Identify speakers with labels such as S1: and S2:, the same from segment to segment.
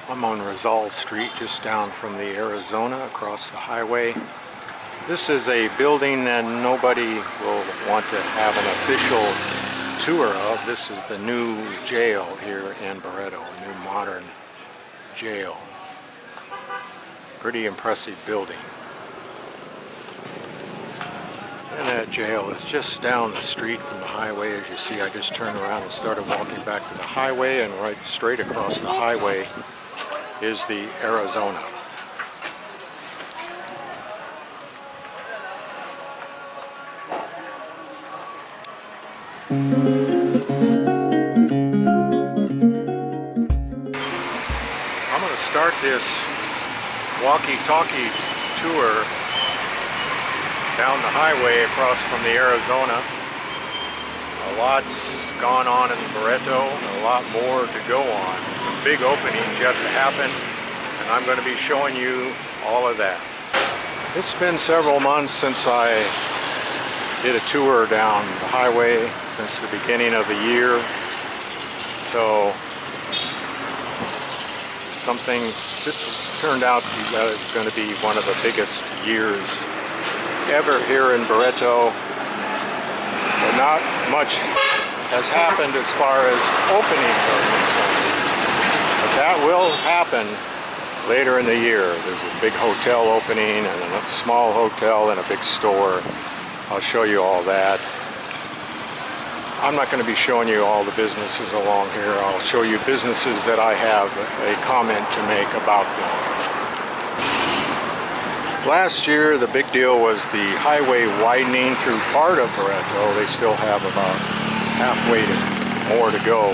S1: I'm on Rizal Street, just down from the Arizona, across the highway. This is a building that nobody will want to have an official tour of. This is the new jail here in Barretto, a new modern jail. Pretty impressive building. And that jail is just down the street from the highway. As you see, I just turned around and started walking back to the highway, and right straight across the highway is the Arizona. I'm going to start this walkie-talkie tour down the highway across from the Arizona. A lot's gone on in Barretto and a lot more to go on. Some big openings yet to happen, and I'm going to be showing you all of that. It's been several months since I did a tour down the highway, since the beginning of the year. So some things, this turned out that it's going to be one of the biggest years ever here in Barretto, but not much has happened as far as openings are concerned. But that will happen later in the year. There's a big hotel opening and a small hotel and a big store. I'll show you all that. I'm not going to be showing you all the businesses along here. I'll show you businesses that I have a comment to make about them. Last year, the big deal was the highway widening through part of Barretto. They still have about halfway more to go.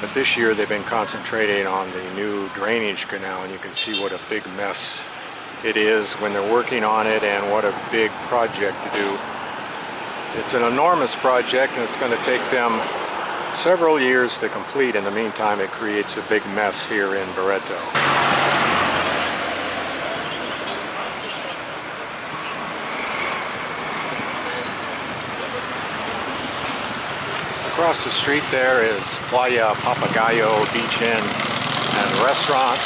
S1: But this year, they've been concentrating on the new drainage canal, and you can see what a big mess it is when they're working on it, and what a big project to do. It's an enormous project, and it's going to take them several years to complete. In the meantime, it creates a big mess here in Barretto. Across the street there is Playa Papagayo Beach Inn and Restaurant.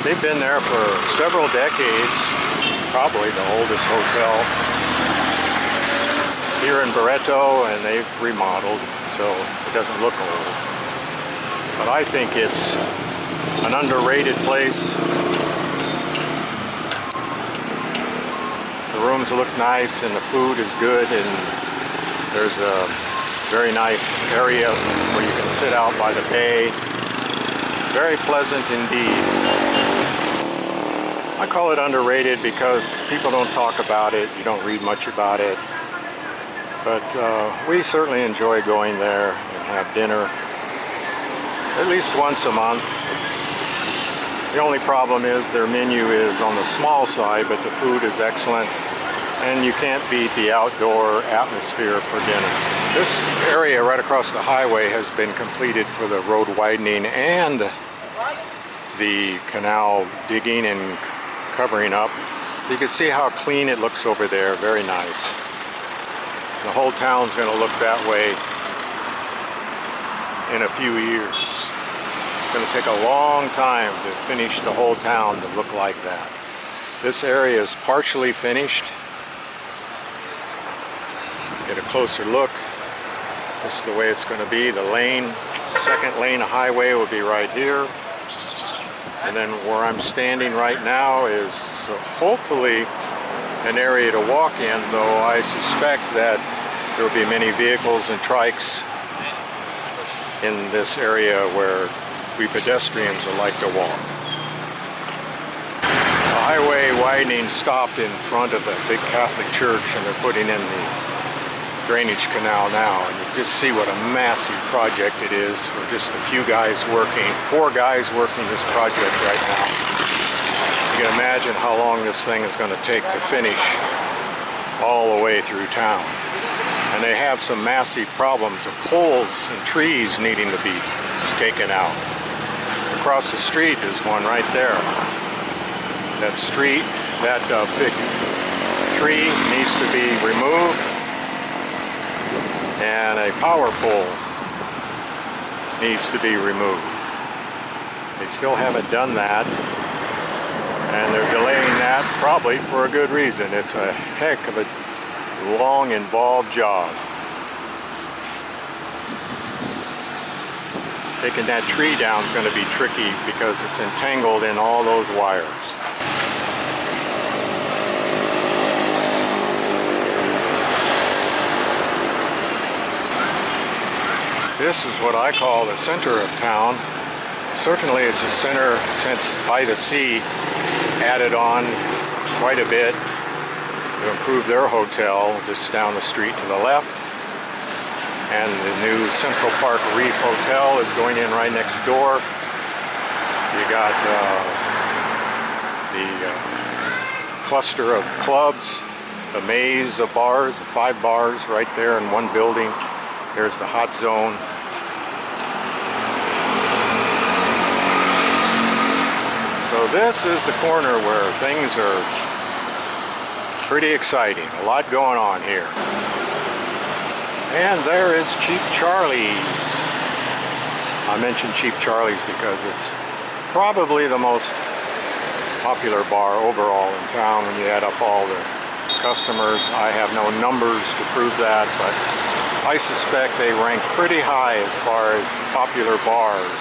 S1: They've been there for several decades, probably the oldest hotel here in Barretto, and they've remodeled, so it doesn't look old. But I think it's an underrated place. The rooms look nice and the food is good, and there's a very nice area where you can sit out by the bay. Very pleasant indeed. I call it underrated because people don't talk about it, you don't read much about it. But we certainly enjoy going there and have dinner at least once a month. The only problem is their menu is on the small side, but the food is excellent, and you can't beat the outdoor atmosphere for dinner. This area right across the highway has been completed for the road widening and the canal digging and covering up. So you can see how clean it looks over there, very nice. The whole town's going to look that way in a few years. It's going to take a long time to finish the whole town to look like that. This area is partially finished. Get a closer look. This is the way it's going to be. The lane, second lane of highway will be right here. And then where I'm standing right now is hopefully an area to walk in, though I suspect that there will be many vehicles and trikes in this area where we pedestrians would like to walk. The highway widening stopped in front of a big Catholic church, and they're putting in the drainage canal now, and you just see what a massive project it is for just a few guys working, 4 guys working this project right now. You can imagine how long this thing is going to take to finish all the way through town. And they have some massive problems of poles and trees needing to be taken out. Across the street is one right there. That street, that big tree needs to be removed, and a power pole needs to be removed. They still haven't done that, and they're delaying that probably for a good reason. It's a heck of a long, involved job. Taking that tree down is going to be tricky because it's entangled in all those wires. This is what I call the center of town. Certainly it's the center since By the Sea added on quite a bit to improve their hotel just down the street to the left. And the new Central Park Reef Hotel is going in right next door. You got the cluster of clubs, the maze of bars, 5 bars right there in one building. There's the hot zone. So this is the corner where things are pretty exciting. A lot going on here. And there is Cheap Charlie's. I mentioned Cheap Charlie's because it's probably the most popular bar overall in town when you add up all the customers. I have no numbers to prove that, but I suspect they rank pretty high as far as popular bars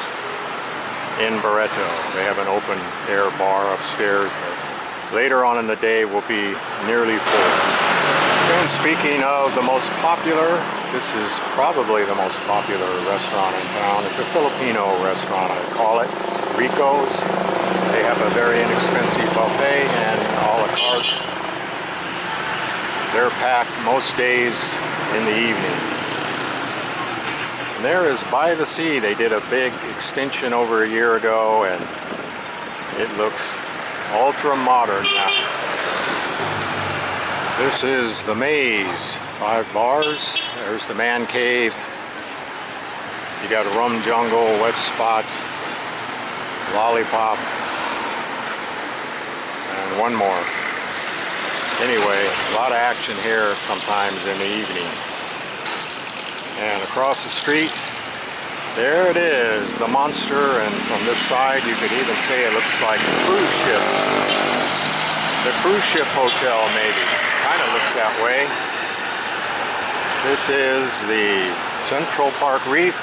S1: in Barretto. They have an open air bar upstairs that later on in the day will be nearly full. And speaking of the most popular, this is probably the most popular restaurant in town. It's a Filipino restaurant, I call it, Rico's. They have a very inexpensive buffet and a la carte. They're packed most days in the evening. And there is By the Sea. They did a big extension over a year ago, and it looks ultra modern now. This is the Maze, 5 bars. There's the Man Cave. You got a Rum Jungle, Wet Spot, Lollipop, and one more. Anyway, a lot of action here sometimes in the evening. And across the street, there it is, the Monster, and from this side you could even say it looks like a cruise ship. The cruise ship hotel maybe, kind of looks that way. This is the Central Park Reef.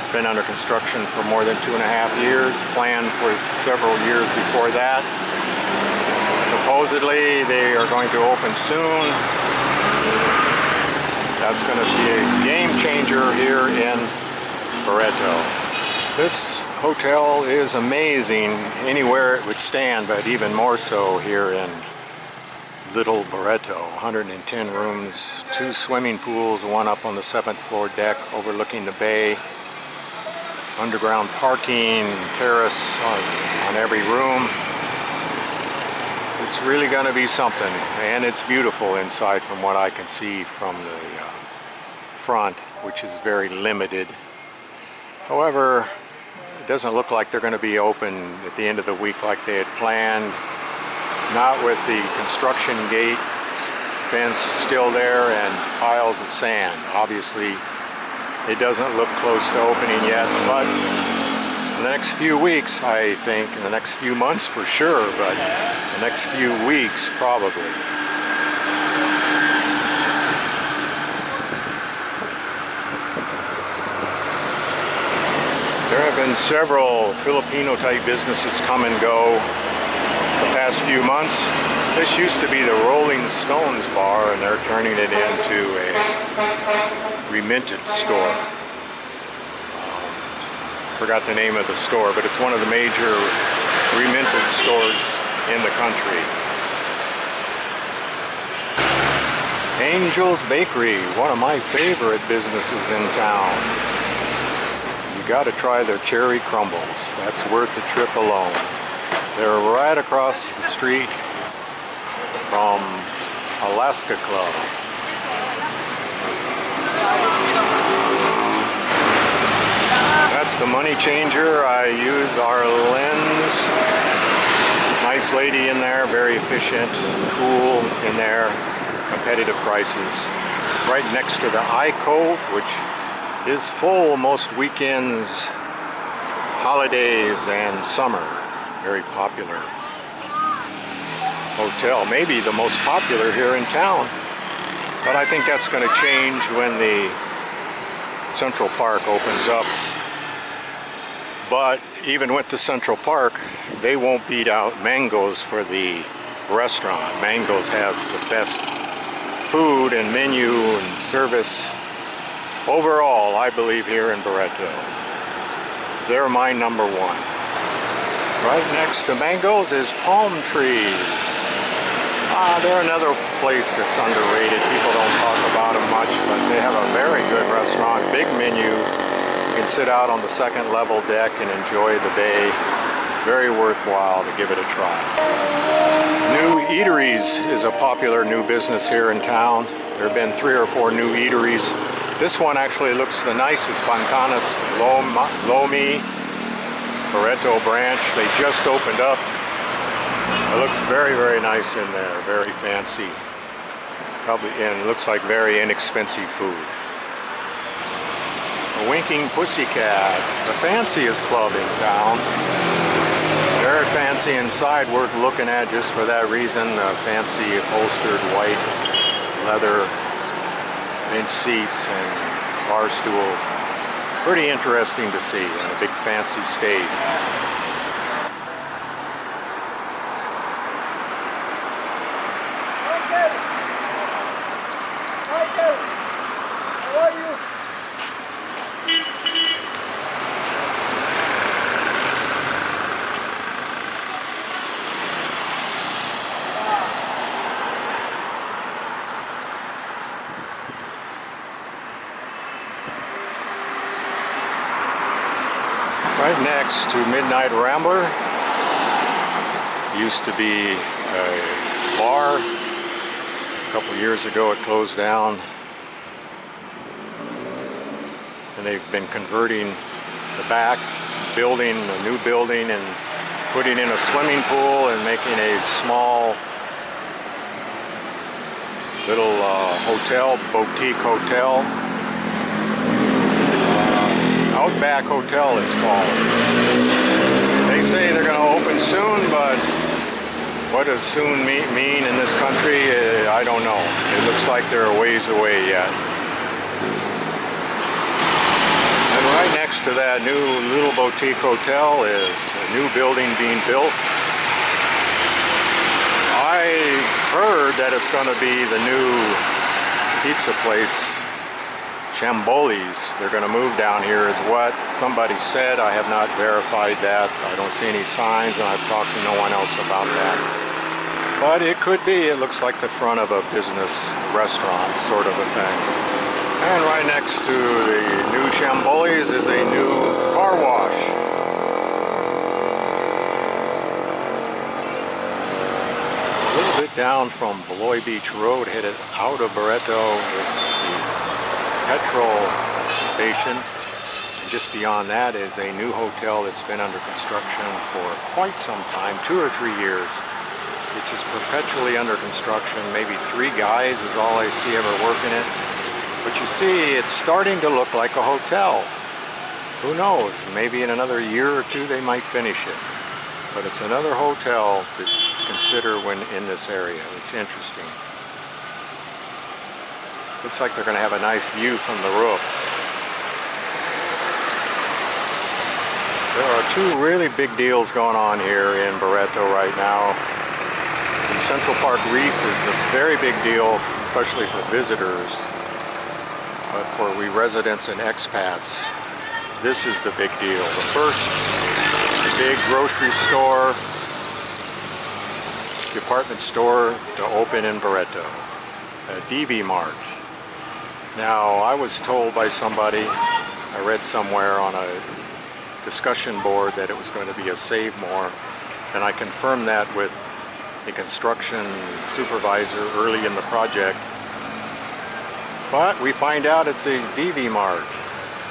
S1: It's been under construction for more than 2.5 years, planned for several years before that. Supposedly they are going to open soon. That's going to be a game changer here in Barretto. This hotel is amazing anywhere it would stand, but even more so here in Little Barretto. 110 rooms, 2 swimming pools, one up on the 7th floor deck overlooking the bay, underground parking, terrace on every room. It's really going to be something, and it's beautiful inside from what I can see from the front, which is very limited. However, it doesn't look like they're going to be open at the end of the week like they had planned. Not with the construction gate fence still there and piles of sand. Obviously, it doesn't look close to opening yet, but in the next few weeks, I think, in the next few months for sure, but the next few weeks probably. There have been several Filipino-type businesses come and go the past few months. This used to be the Rolling Stones bar, and they're turning it into a reminted store. Forgot the name of the store, but it's one of the major reminted stores in the country. Angel's Bakery, one of my favorite businesses in town. You got to try their cherry crumbles. That's worth the trip alone. They're right across the street from Alaska Club. That's the money changer. I use our lens. Nice lady in there, very efficient, cool in there, competitive prices. Right next to the Eye Cove, which is full most weekends. holidays and summer. Very popular hotel, maybe the most popular here in town. But I think that's going to change when the Central Park opens up. But even with the Central Park, they won't beat out Mango's for the restaurant. Mango's has the best food and menu and service overall, I believe, here in Barretto. They're my number one. Right next to Mango's is Palm Tree. They're another place that's underrated. People don't talk about them much, but they have a very good restaurant, big menu. You can sit out on the second level deck and enjoy the bay. Very worthwhile to give it a try. New Eateries is a popular new business here in town. There have been 3 or 4 new eateries. This one actually looks the nicest, Pantanas Lomi, Barretto branch. They just opened up. It looks very, very nice in there, very fancy. Probably, and it looks like very inexpensive food. A Winking Pussycat, the fanciest club in town. Very fancy inside, worth looking at just for that reason. Fancy upholstered white leather bench seats and bar stools. Pretty interesting to see, and a big fancy stage. Right next to Midnight Rambler used to be a bar. A couple years ago it closed down, and they've been converting the back, building a new building and putting in a swimming pool and making a small little hotel, boutique hotel. Outback Hotel it's called. They say they're going to open soon, but what does soon mean in this country? I don't know. It looks like they're a ways away yet. And right next to that new little boutique hotel is a new building being built. I heard that it's going to be the new pizza place, Chamboli's. They're going to move down here is what somebody said. I have not verified that. I don't see any signs, and I've talked to no one else about that. But it could be. It looks like the front of a business restaurant sort of a thing. And right next to the new Chamboli's is a new car wash. A little bit down from Beloy Beach Road, headed out of Barretto, it's the petrol station, and just beyond that is a new hotel that's been under construction for quite some time, 2 or 3 years. It's just perpetually under construction. Maybe 3 guys is all I see ever working it. But you see, it's starting to look like a hotel. Who knows? Maybe in another year or 2 they might finish it. But it's another hotel to consider when in this area. It's interesting. Looks like they're going to have a nice view from the roof. There are 2 really big deals going on here in Barretto right now. The Central Park Reef is a very big deal, especially for visitors. But for we residents and expats, this is the big deal. The first big grocery store, department store to open in Barretto, a DV Mart. Now, I was told by somebody, I read somewhere on a discussion board that it was going to be a Save More, and I confirmed that with the construction supervisor early in the project. But we find out it's a DV Mart.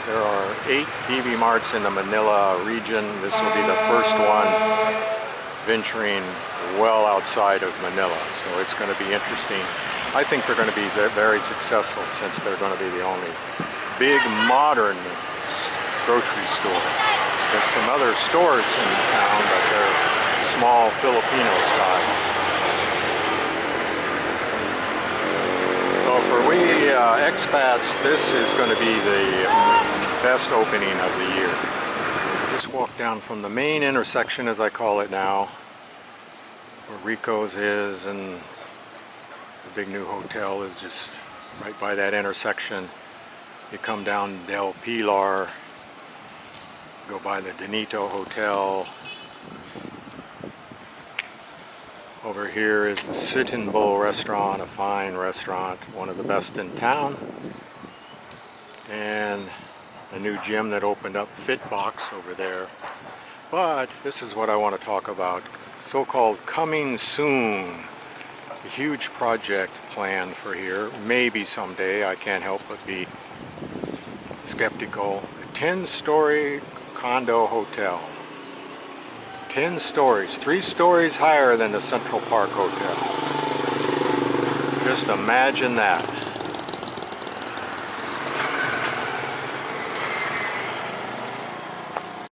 S1: There are 8 DV Marts in the Manila region. This will be the first one venturing well outside of Manila, so it's going to be interesting. I think they're going to be very successful since they're going to be the only big modern grocery store. There's some other stores in town, but they're small Filipino style. So for we expats, this is going to be the best opening of the year. Just walk down from the main intersection, as I call it now, where Rico's is, and the big new hotel is just right by that intersection. You come down Del Pilar, go by the Donito Hotel. Over here is the Sit-in Bowl restaurant, a fine restaurant, one of the best in town. And a new gym that opened up, Fitbox, over there. But this is what I want to talk about, so-called coming soon. A huge project planned for here, maybe someday, I can't help but be skeptical. A 10-story condo hotel. 10 stories, 3 stories higher than the Central Park Hotel. Just imagine that.